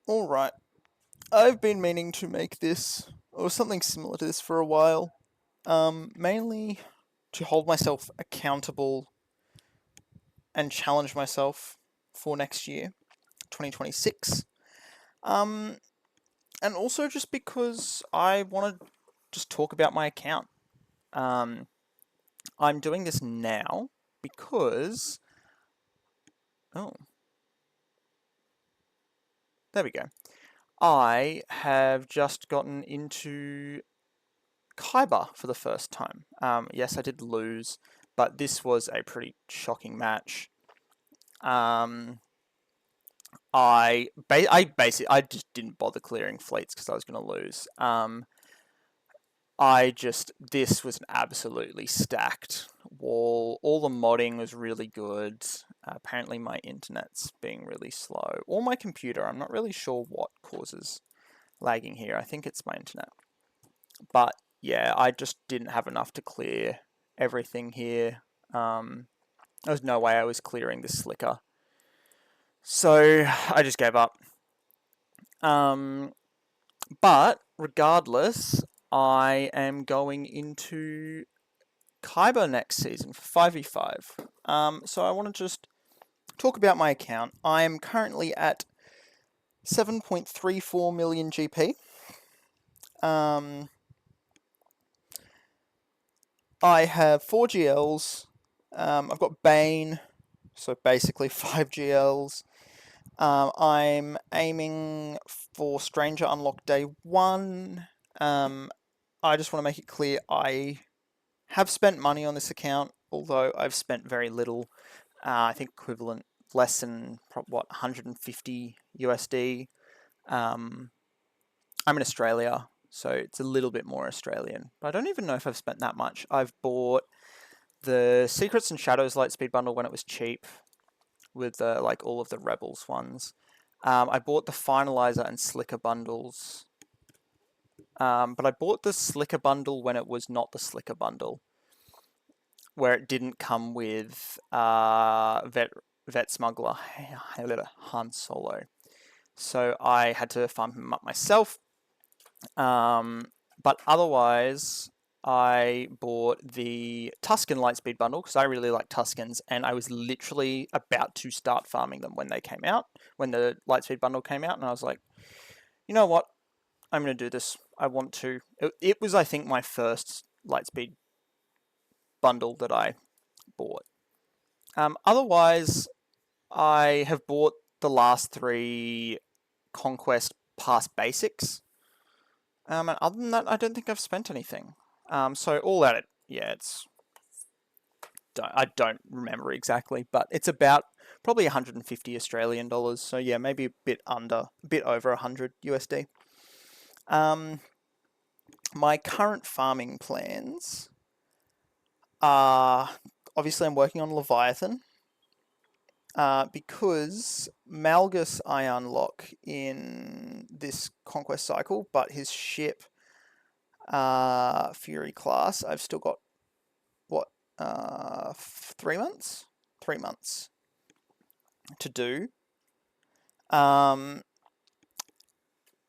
Alright, I've been meaning to make this, or something similar to this for a while. Mainly to hold myself accountable and challenge myself for next year, 2026. Um, and also just because I want to just talk about my account. Um, I'm doing this now because... Oh, there we go. I have just gotten into Kyber for the first time. Yes, I did lose, but this was a pretty shocking match. Um, I just didn't bother clearing fleets because I was going to lose. This was an absolutely stacked wall. All the modding was really good. Apparently my internet's being really slow. Or my computer, I'm not really sure what causes lagging here. I think it's my internet. But yeah, I just didn't have enough to clear everything here. There was no way I was clearing this slicker. So I just gave up. But regardless, I am going into Kyber next season for 5v5. So I want to just talk about my account. I am currently at 7.34 million GP. I have 4 GLs. I've got Bane, so basically 5 GLs. I'm aiming for Stranger Unlock Day 1. I just want to make it clear I have spent money on this account, although I've spent very little. I think equivalent less than, 150 USD. I'm in Australia, so it's a little bit more Australian. But I don't even know if I've spent that much. I've bought the Secrets and Shadows Lightspeed bundle when it was cheap, with like all of the Rebels ones. I bought the Finalizer and Slicker bundles, but I bought the Slicker bundle when it was not the Slicker bundle, where it didn't come with Vet Smuggler Han Solo. So I had to farm him up myself. But otherwise, I bought the Tusken Lightspeed bundle because I really like Tuskens, and I was literally about to start farming them when they came out, when the Lightspeed bundle came out, and I was like, you know what? I'm going to do this. I want to. It was, I think, my first Lightspeed bundle that I bought. Otherwise, I have bought the last 3 Conquest Pass Basics. And other than that, I don't think I've spent anything. So all at it, yeah, I don't remember exactly, but it's about probably 150 Australian dollars. So yeah, maybe a bit over 100 USD. My current farming plans are, obviously I'm working on Leviathan. Because Malgus I unlock in this conquest cycle, but his ship, Fury class, I've still got, 3 months? 3 months to do.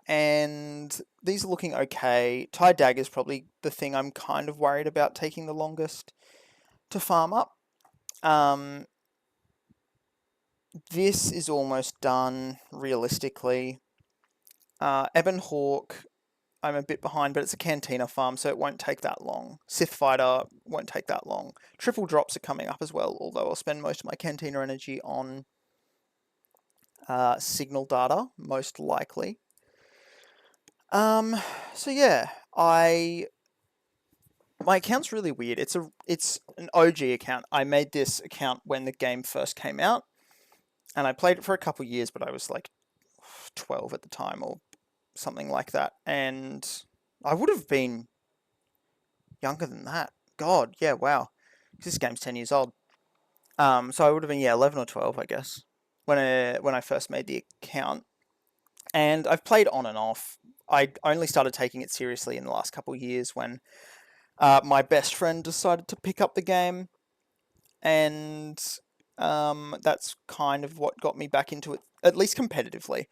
And these are looking okay. TIE Dagger is probably the thing I'm kind of worried about taking the longest to farm up. This is almost done, realistically. Ebon Hawk, I'm a bit behind, but it's a Cantina farm, so it won't take that long. Sith Fighter won't take that long. Triple drops are coming up as well, although I'll spend most of my Cantina energy on signal data, most likely. So yeah, my account's really weird. It's an OG account. I made this account when the game first came out, and I played it for a couple of years, but I was like 12 at the time or something like that. And I would have been younger than that. God, yeah, wow. This game's 10 years old. So I would have been, 11 or 12, I guess, when I first made the account. And I've played on and off. I only started taking it seriously in the last couple of years when my best friend decided to pick up the game. And that's kind of what got me back into it, at least competitively.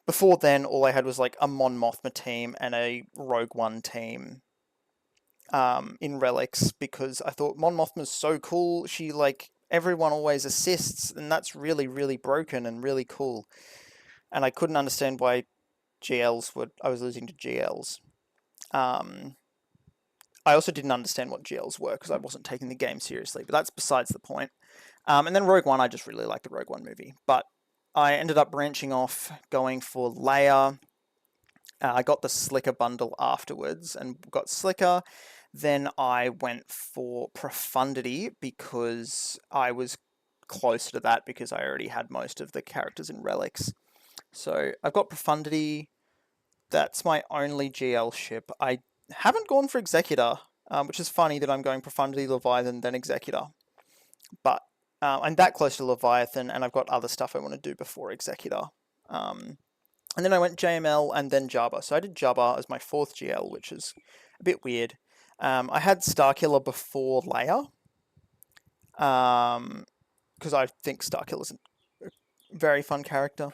before then, all I had was like a Mon Mothma team and a Rogue One team in Relics, because I thought Mon Mothma's so cool. She, like, everyone always assists, and that's really, really broken and really cool. And I couldn't understand why I was losing to GLs. Um, I also didn't understand what GLs were because I wasn't taking the game seriously, but that's besides the point. And then Rogue One, I just really liked the Rogue One movie. But I ended up branching off, going for Leia. I got the Slicker bundle afterwards and got Slicker. Then I went for Profundity because I was closer to that because I already had most of the characters in Relics. So I've got Profundity. That's my only GL ship. I haven't gone for Executor, which is funny that I'm going Profundity, Leviathan, then Executor. But I'm that close to Leviathan, and I've got other stuff I want to do before Executor. And then I went JML and then Jabba. So I did Jabba as my fourth GL, which is a bit weird. I had Starkiller before Leia, because I think Starkiller's a very fun character.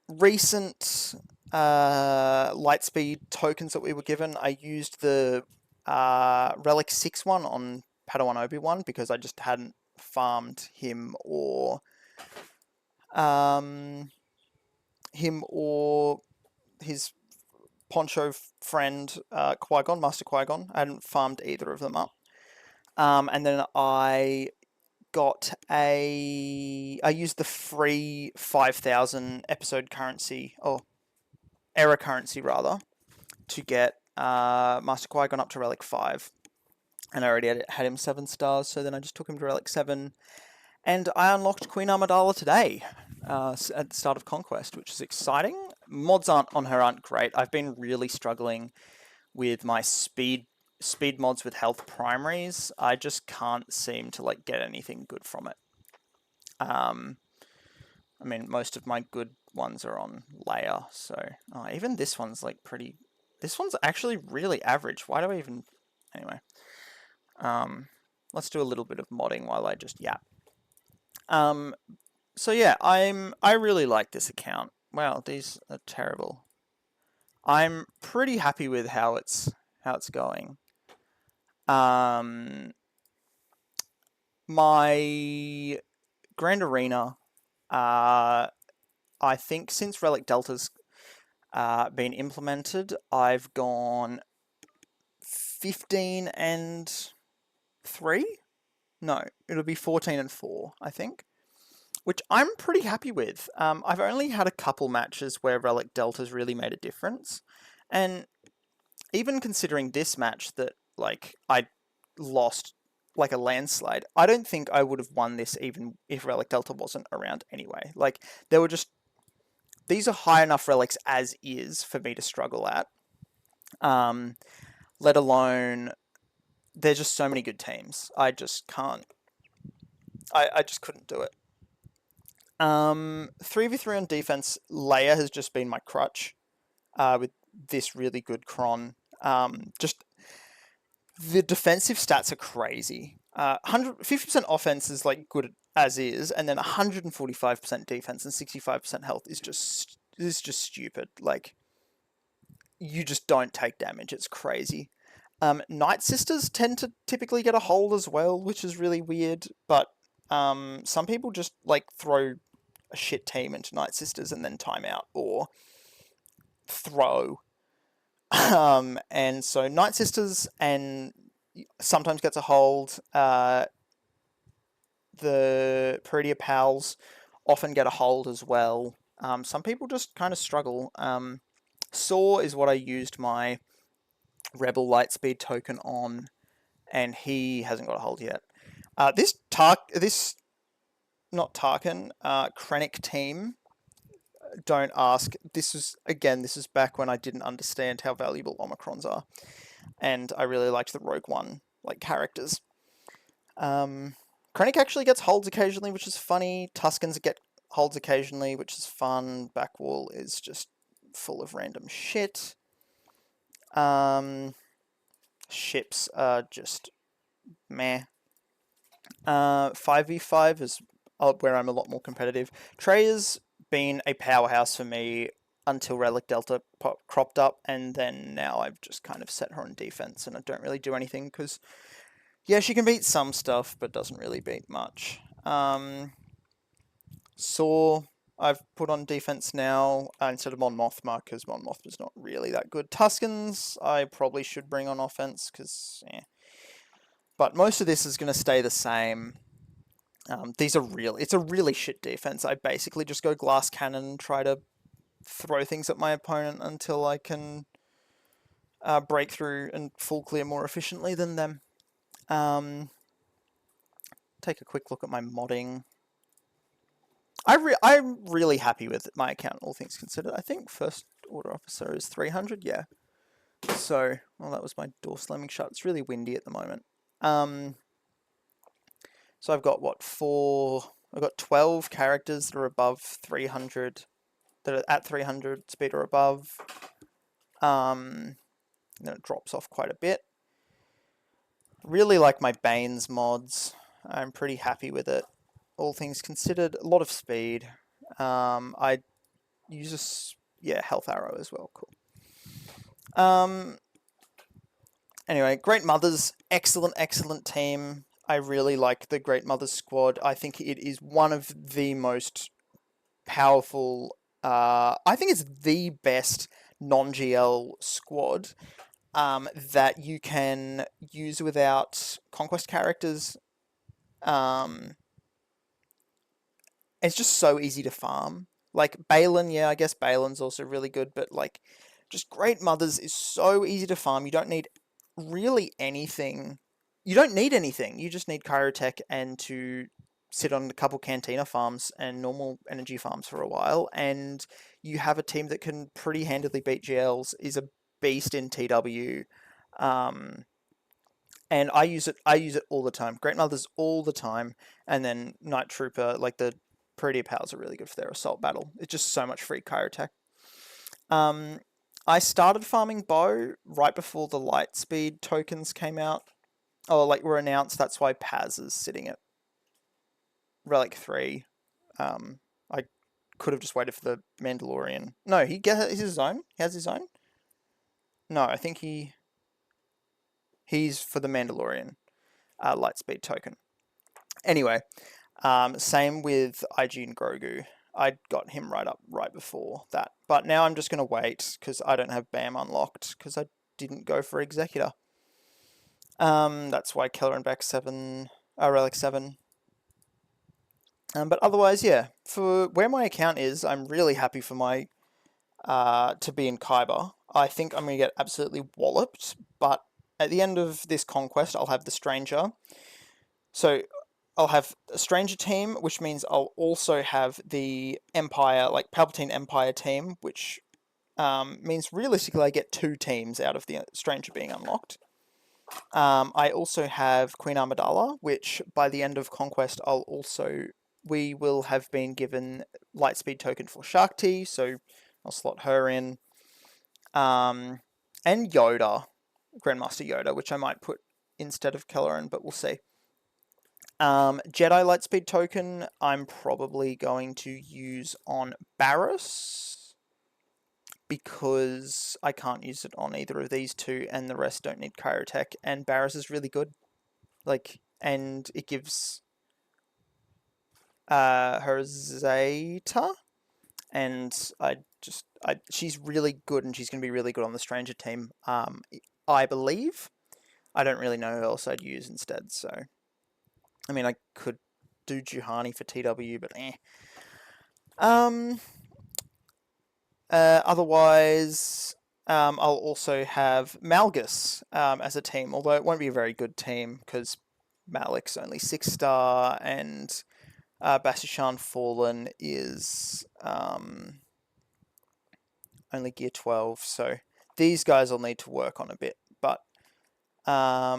Recent Lightspeed tokens that we were given, I used the Relic 6 one on Padawan Obi-Wan because I just hadn't farmed him or his Poncho friend Qui-Gon, Master Qui-Gon. I hadn't farmed either of them up. And then I used the free 5,000 episode currency, or era currency rather, to get Master Qui-Gon up to Relic 5. And I already had him 7 stars, so then I just took him to Relic 7. And I unlocked Queen Amidala today at the start of Conquest, which is exciting. Mods on her aren't great. I've been really struggling with my speed mods with health primaries. I just can't seem to like get anything good from it. I mean, most of my good ones are on Leia, so even this one's like pretty. This one's actually really average. Why do I even? Anyway, let's do a little bit of modding while I just yap. So yeah, I really like this account. Wow, these are terrible. I'm pretty happy with how it's going. My Grand Arena, I think since Relic Delta's been implemented, I've gone 15 and 3? No, it'll be 14 and 4, I think. Which I'm pretty happy with. I've only had a couple matches where Relic Delta's really made a difference. And even considering this match that, like, I lost like a landslide, I don't think I would have won this even if Relic Delta wasn't around anyway. Like, there were just... These are high enough relics as is for me to struggle at. Let alone... There's just so many good teams. I just can't... I just couldn't do it. 3v3 on defense, Leia has just been my crutch with this really good Cron. Just the defensive stats are crazy. 50% offense is like good as is, and then 145% defense and 65% health is just stupid. Like, you just don't take damage. It's crazy. Night Sisters tend to typically get a hold as well, which is really weird, but some people just like throw a shit team into Night Sisters and then time out or throw. And so Night Sisters and sometimes gets a hold. The Peridia Pals often get a hold as well. Some people just kind of struggle. Saw is what I used my Rebel Lightspeed token on, and he hasn't got a hold yet. This Krennic team, don't ask. This is back when I didn't understand how valuable Omicrons are, and I really liked the Rogue One like characters. Krennic actually gets holds occasionally, which is funny. Tuskens get holds occasionally, which is fun. Backwall is just full of random shit. Ships are just meh. 5v5 is where I'm a lot more competitive. Treya's been a powerhouse for me until Relic Delta cropped up, and then now I've just kind of set her on defense, and I don't really do anything because, yeah, she can beat some stuff, but doesn't really beat much. Saw I've put on defense now instead of Mon Mothma because Mon Mothma's not really that good. Tuskens I probably should bring on offense because, yeah. But most of this is going to stay the same. It's a really shit defense. I basically just go glass cannon and try to throw things at my opponent until I can break through and full clear more efficiently than them. Take a quick look at my modding. I'm really happy with my account, all things considered. I think first order officer is 300, yeah. So, well, that was my door slamming shut. It's really windy at the moment. So I've got, I've got 12 characters that are above 300, that are at 300 speed or above. Then it drops off quite a bit. Really like my Bane's mods. I'm pretty happy with it. All things considered, a lot of speed. I use health arrow as well. Cool. Anyway, Great Mothers, excellent team. I really like the Great Mothers squad. I think it is one of the most powerful. I think it's the best non-GL squad that you can use without conquest characters. It's just so easy to farm. Like Balin, yeah, I guess Balin's also really good, but like just Great Mothers is so easy to farm. You don't need really anything. You don't need anything. You just need Chirotech and to sit on a couple Cantina farms and normal energy farms for a while, and you have a team that can pretty handily beat GLs, is a beast in TW. And I use it all the time. Great Mothers all the time, and then Night Trooper, like the Pretty Pals are really good for their assault battle. It's just so much free Chirotech. I started farming bow right before the light speed tokens came out. Oh, like were announced. That's why Paz is sitting at Relic 3. I could have just waited for the Mandalorian. No, he gets his own. He has his own. No, I think he's for the Mandalorian Lightspeed token. Anyway, same with IG and Grogu. I got him right before that. But now I'm just going to wait because I don't have BAM unlocked because I didn't go for Executor. That's why Keller and Back 7, Relic 7. But otherwise, yeah, for where my account is, I'm really happy for my to be in Kyber. I think I'm going to get absolutely walloped, but at the end of this conquest, I'll have the Stranger. So I'll have a Stranger team, which means I'll also have the Empire, like Palpatine Empire team, which means realistically I get 2 teams out of the Stranger being unlocked. I also have Queen Amidala, which by the end of Conquest we will have been given Lightspeed token for Shakti, so I'll slot her in. And Yoda, Grandmaster Yoda, which I might put instead of Kelleran, but we'll see. Jedi Lightspeed token, I'm probably going to use on Barriss, because I can't use it on either of these two, and the rest don't need Chirotech, and Barriss is really good. And it gives her Zeta, and she's really good, and she's going to be really good on the Stranger team, I believe. I don't really know who else I'd use instead, so... I mean, I could do Juhani for TW, but eh. Otherwise, I'll also have Malgus as a team, although it won't be a very good team, because Malik's only 6-star, and Basishan Fallen is only gear 12, so these guys will need to work on a bit, but I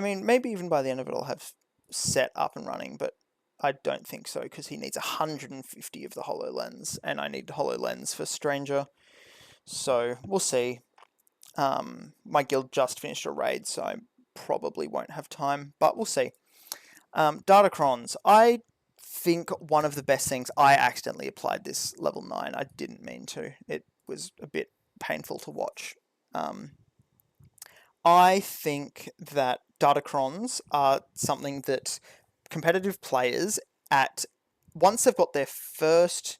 mean, maybe even by the end of it I'll have set up and running, but I don't think so, because he needs 150 of the HoloLens, and I need the HoloLens for Stranger, so we'll see. My guild just finished a raid, so I probably won't have time, but we'll see. Datacrons. I think one of the best things, I accidentally applied this level 9. I didn't mean to. It was a bit painful to watch. I think that Datacrons are something that competitive players at once they've got their first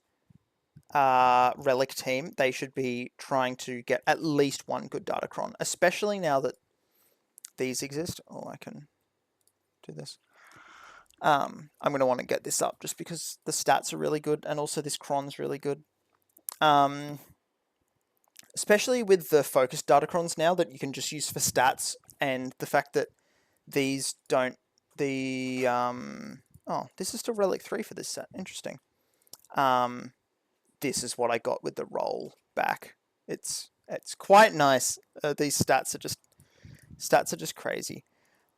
relic team, they should be trying to get at least one good Datacron, especially now that these exist. Oh, I can do this. I'm going to want to get this up just because the stats are really good, and also this cron's really good. Especially with the focused Datacrons now that you can just use for stats, and the fact that these don't... Oh, this is still Relic 3 for this set. Interesting. This is what I got with the roll back. It's quite nice. These stats are just crazy.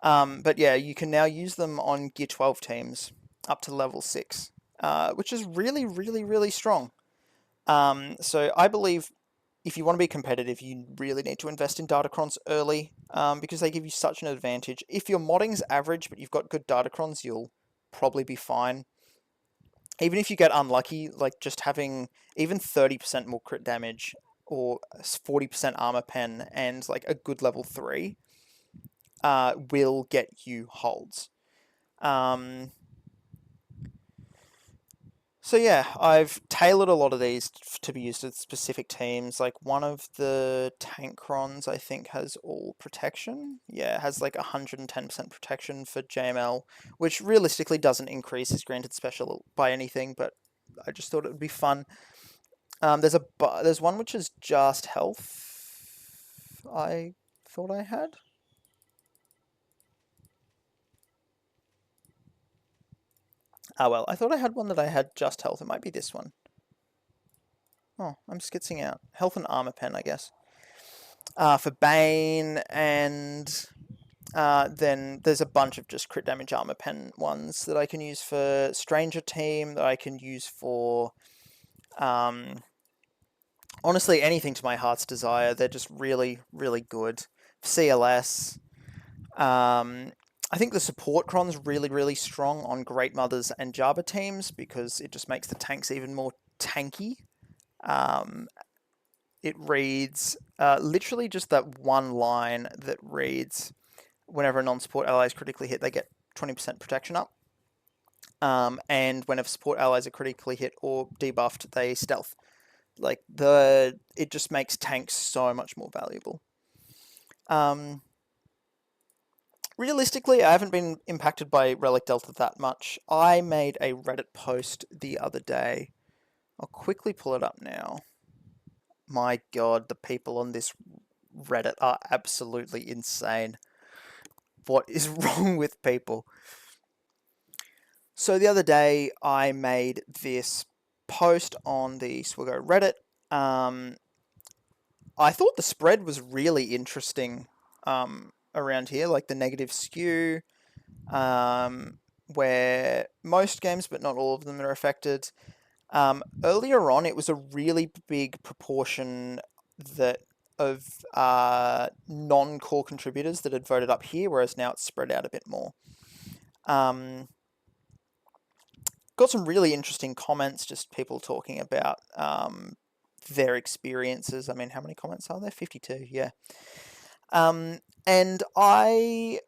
But yeah, you can now use them on Gear 12 teams up to level 6, which is really, really, really strong. So I believe if you want to be competitive, you really need to invest in Datacrons early, because they give you such an advantage. If your modding's average, but you've got good Datacrons, you'll probably be fine. Even if you get unlucky, like just having even 30% more crit damage or 40% armor pen and like a good level 3 will get you holds. So yeah, I've tailored a lot of these to be used with specific teams. Like one of the Tankcrons, I think, has all protection. Yeah, it has like 110% protection for JML, which realistically doesn't increase his granted special by anything, but I just thought it would be fun. There's one which is just health. I thought I had. Oh well, I thought I had one that I had just health. It might be this one. Oh, I'm skitzing out. Health and armor pen, I guess. For Bane, and then there's a bunch of just crit damage armor pen ones that I can use for Stranger Team, that I can use for honestly anything to my heart's desire. They're just really, really good. CLS. I think the support cron's really, really strong on Great Mothers and Jabba teams because it just makes the tanks even more tanky. It reads literally just that one line that reads, whenever a non-support ally is critically hit, they get 20% protection up. And whenever support allies are critically hit or debuffed, they stealth. It just makes tanks so much more valuable. Realistically, I haven't been impacted by Relic Delta that much. I made a Reddit post the other day. I'll quickly pull it up now. My God, the people on this Reddit are absolutely insane. What is wrong with people? So the other day, I made this post on the Swiggo Reddit. I thought the spread was really interesting around here, like the negative skew, where most games, but not all of them, are affected. Earlier on, it was a really big proportion of non-core contributors that had voted up here, whereas now it's spread out a bit more. Got some really interesting comments, just people talking about their experiences. I mean, how many comments are there? 52, yeah. And I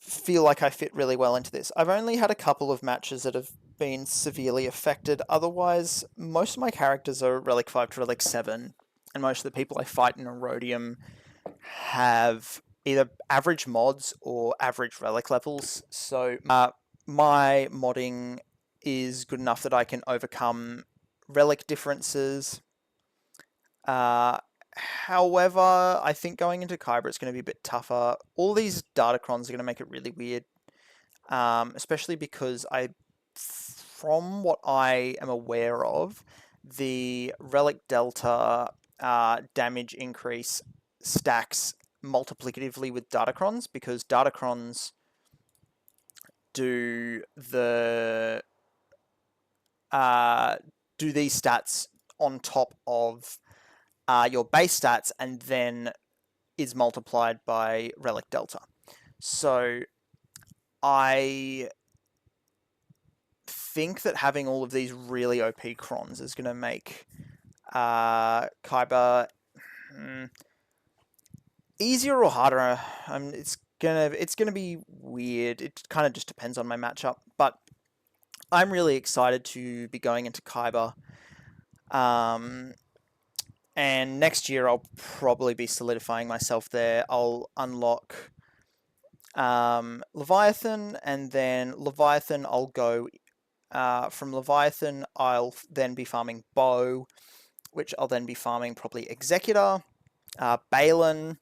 feel like I fit really well into this. I've only had a couple of matches that have been severely affected. Otherwise, most of my characters are Relic 5 to Relic 7, and most of the people I fight in Erodium have either average mods or average Relic levels. So my modding is good enough that I can overcome Relic differences. However, I think going into Kyber it's going to be a bit tougher. All these Datacrons are going to make it really weird, especially because from what I am aware of, the Relic Delta damage increase stacks multiplicatively with Datacrons, because Datacrons do these stats on top of your base stats, and then is multiplied by Relic Delta. So I think that having all of these really OP crons is going to make Kyber easier or harder. It's gonna be weird. It kind of just depends on my matchup, but I'm really excited to be going into Kyber. And next year I'll probably be solidifying myself there. I'll unlock Leviathan, and then Leviathan I'll go. From Leviathan, I'll then be farming Bow, which I'll then be farming probably Executor. Balin,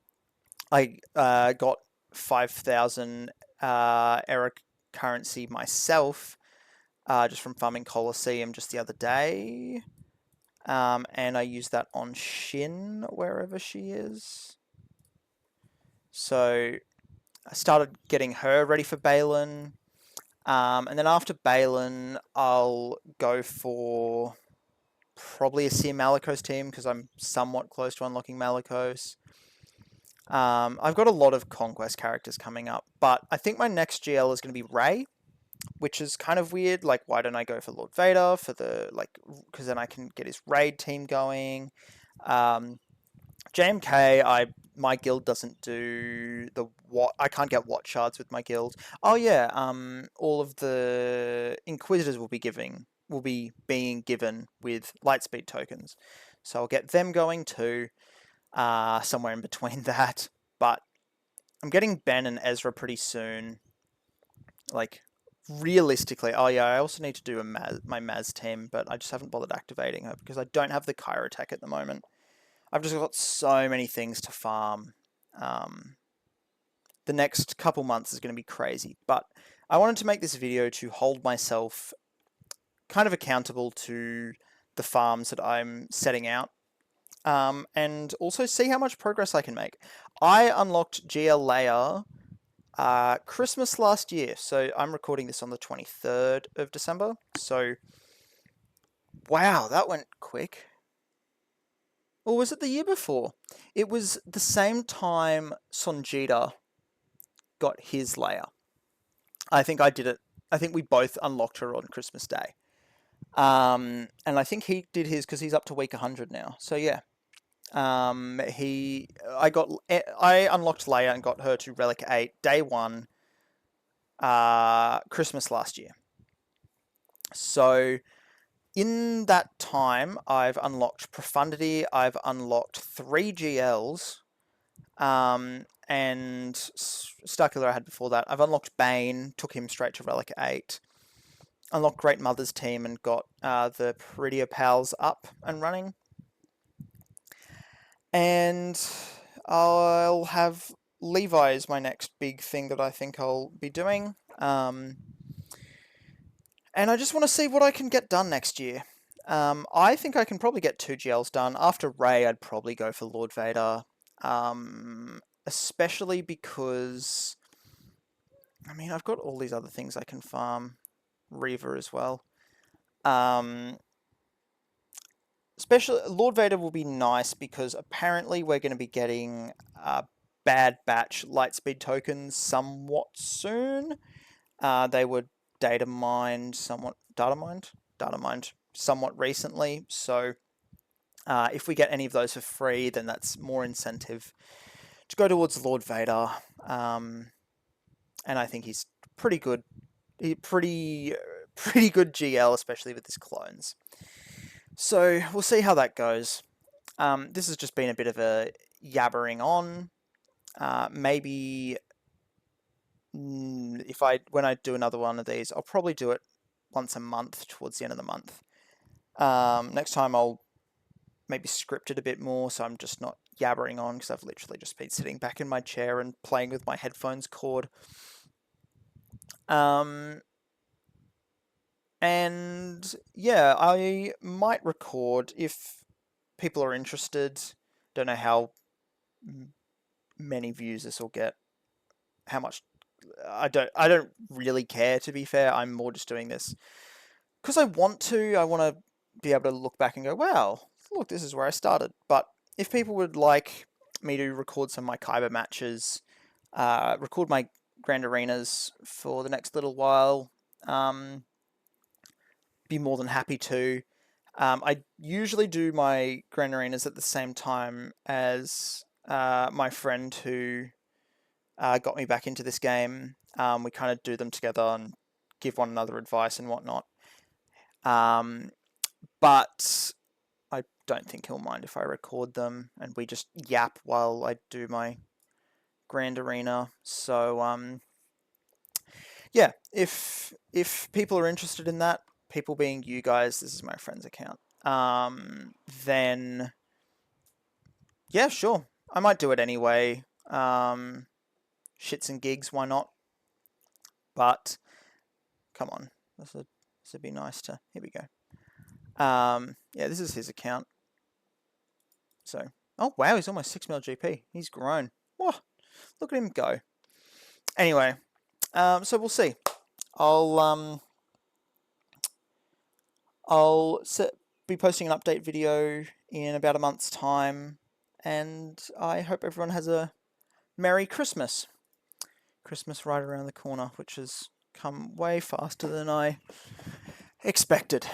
I got 5,000 error currency myself just from farming Colosseum just the other day. And I used that on Shin, wherever she is. So I started getting her ready for Balin. And then after Balin, I'll go for probably a Seer Malicos team because I'm somewhat close to unlocking Malicos. I've got a lot of Conquest characters coming up, but I think my next GL is going to be Rey, which is kind of weird. Like, why don't I go for Lord Vader for the, like, because then I can get his raid team going. JMK, my guild doesn't do the what. I can't get watch shards with my guild. Oh yeah, all of the Inquisitors will be being given with Lightspeed tokens, so I'll get them going too. Somewhere in between that, but I'm getting Ben and Ezra pretty soon. Like, realistically, oh yeah, I also need to do my Maz team, but I just haven't bothered activating her because I don't have the Kyro tech at the moment. I've just got so many things to farm. The next couple months is going to be crazy, but I wanted to make this video to hold myself kind of accountable to the farms that I'm setting out. And also see how much progress I can make. I unlocked GL Leia Christmas last year, so I'm recording this on the 23rd of December. So, wow, that went quick. Or was it the year before? It was the same time Sonjita got his Leia. I think I did it. I think we both unlocked her on Christmas Day. And I think he did his because he's up to week 100 now. So yeah. I unlocked Leia and got her to Relic 8 day 1 Christmas last year. So in that time I've unlocked Profundity, I've unlocked 3 GLs, and Starkiller I had before that. I've unlocked Bane, took him straight to Relic 8. Unlocked Great Mother's team and got the Prettier Pals up and running. And I'll have Levi is my next big thing that I think I'll be doing. And I just want to see what I can get done next year. I think I can probably get 2 GLs done. After Rey, I'd probably go for Lord Vader. Especially because, I mean, I've got all these other things I can farm. Reaver as well. Especially Lord Vader will be nice because apparently we're going to be getting Bad Batch Lightspeed tokens somewhat soon. They were data mined somewhat recently. So if we get any of those for free, then that's more incentive to go towards Lord Vader. And I think he's pretty good. Pretty good GL, especially with his clones. So we'll see how that goes. This has just been a bit of a yabbering on. Maybe when I do another one of these, I'll probably do it once a month towards the end of the month. Next time I'll maybe script it a bit more so I'm just not yabbering on because I've literally just been sitting back in my chair and playing with my headphones cord. And yeah, I might record if people are interested. Don't know how many views this will get. How much? I don't really care, to be fair. I'm more just doing this because I want to. I want to be able to look back and go, wow, look, this is where I started. But if people would like me to record some of my Kyber matches, record my Grand Arenas for the next little while, be more than happy to. I usually do my Grand Arenas at the same time as my friend who got me back into this game. We kind of do them together and give one another advice and whatnot. But I don't think he'll mind if I record them and we just yap while I do my Grand Arena. So yeah, if people are interested in that, people being you guys, this is my friend's account. Then yeah, sure, I might do it anyway. Shits and gigs, why not? But come on, this would be nice to. Here we go. Yeah, this is his account. So, oh wow, he's almost 6 mil GP. He's grown. Whoa, look at him go. Anyway, so we'll see. I'll be posting an update video in about a month's time, and I hope everyone has a Merry Christmas. Christmas right around the corner, which has come way faster than I expected.